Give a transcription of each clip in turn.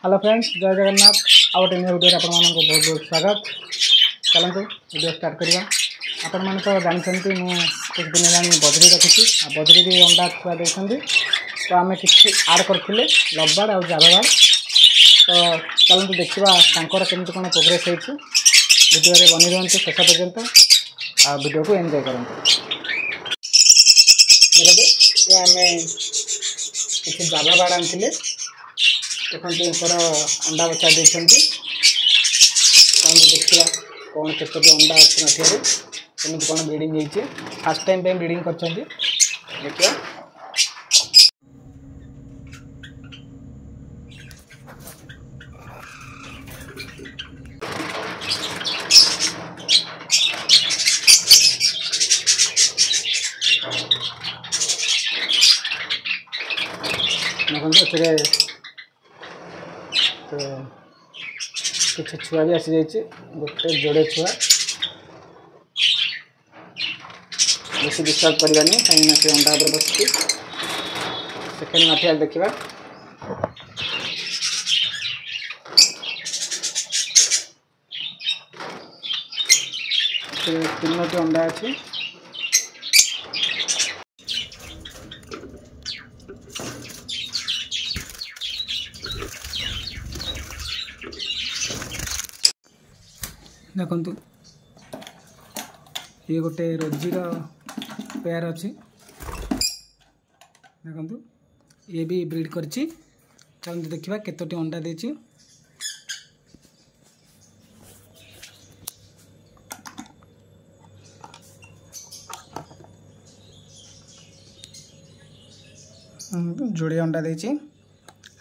Hello friends, जय जगन्नाथ। आउ गोटे न्यू वीडियो आपण मानक बहुत बहुत स्वागत। चलतु वीडियो स्टार्ट करिया। आपण मान तो जानछंती मु कुछ दिन हेलानी बजरी रखिछि आ बजरी भी अंडा छुआ देछंती। तो आमे किछि ऐड करथिले लब्बाड आ जाबाड। तो चलतु देखिबा तांकर केमति कोन प्रोग्रेस हेछि। वीडियो रे बनि रहंतु शेष पर्यंत आ वीडियो को एन्जॉय करंतु। देखते ये आमे किछि जाबाड आनथिले। देखते अंडा बचा देते देखा कौन केतोटी अंडा अच्छी मठिया केमी कौन ब्रीडिंग होती फास्ट टाइम पे ब्रीडिंग कर देखिए। किसी छुआ भी आसी जाइए गोटे जोड़े छुआ बेस डिस्टर्ब करवानी कहीं से अंडा पर बस सेकेंड मटिया देखा। तीनोटी अंडा अच्छी देखु ये गोटे रोजीर पेयर अच्छी देखु ये भी ब्रीड करछि। चलते देखा केतोटी अंडा देछि। जोड़े अंडा देछि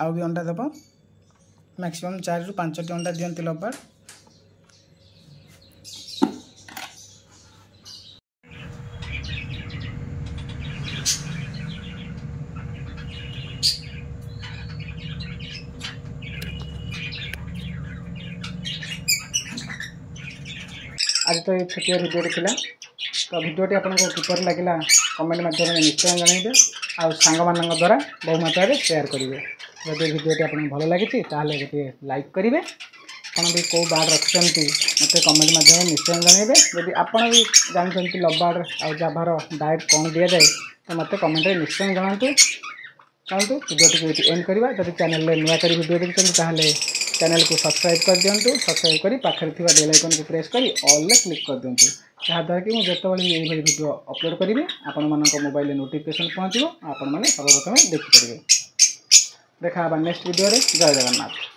आउ भी अंडा देव मैक्सिमम 4 ରୁ 5टी अंडा दियंती लब्बाड। आज तो ये छोटिया वीडियो थिला। तो वीडियोटी आपको किपर लगे कमेंट माध्यम निश्चय जनइबे आ सांग मान द्वारा बहु मात्रा शेयर करेंगे। जब वीडियोटी आपको भल लगी गोटे लाइक करेंगे। आप भी कौ बार्ड रखिंट मत कमेंट माध्यम निश्चय जनइबे। जब आप भी जानते लब्बाड आ जाभार डाएट कौन दि जाए तो मत कमेंट निश्चय जनातु। चलतु वीडियोटी एंड करवा। जब चैनल में नुआ कर वीडियो देखते चैनल को सब्सक्राइब कर दिंतु। सब्सक्राइब कर पाखे बेल आइकन को प्रेस कर ऑल में क्लिक कर दिंतु। जहाँद्वारा कि मुझे ये वीडियो अपलोड करी आपण मान मोबाइल नोटिफिकेशन पहुँचो आपण मैंने सर्वप्रथम देखिपारे। देखा नेक्स्ट वीडियो रे। जय जगन्नाथ।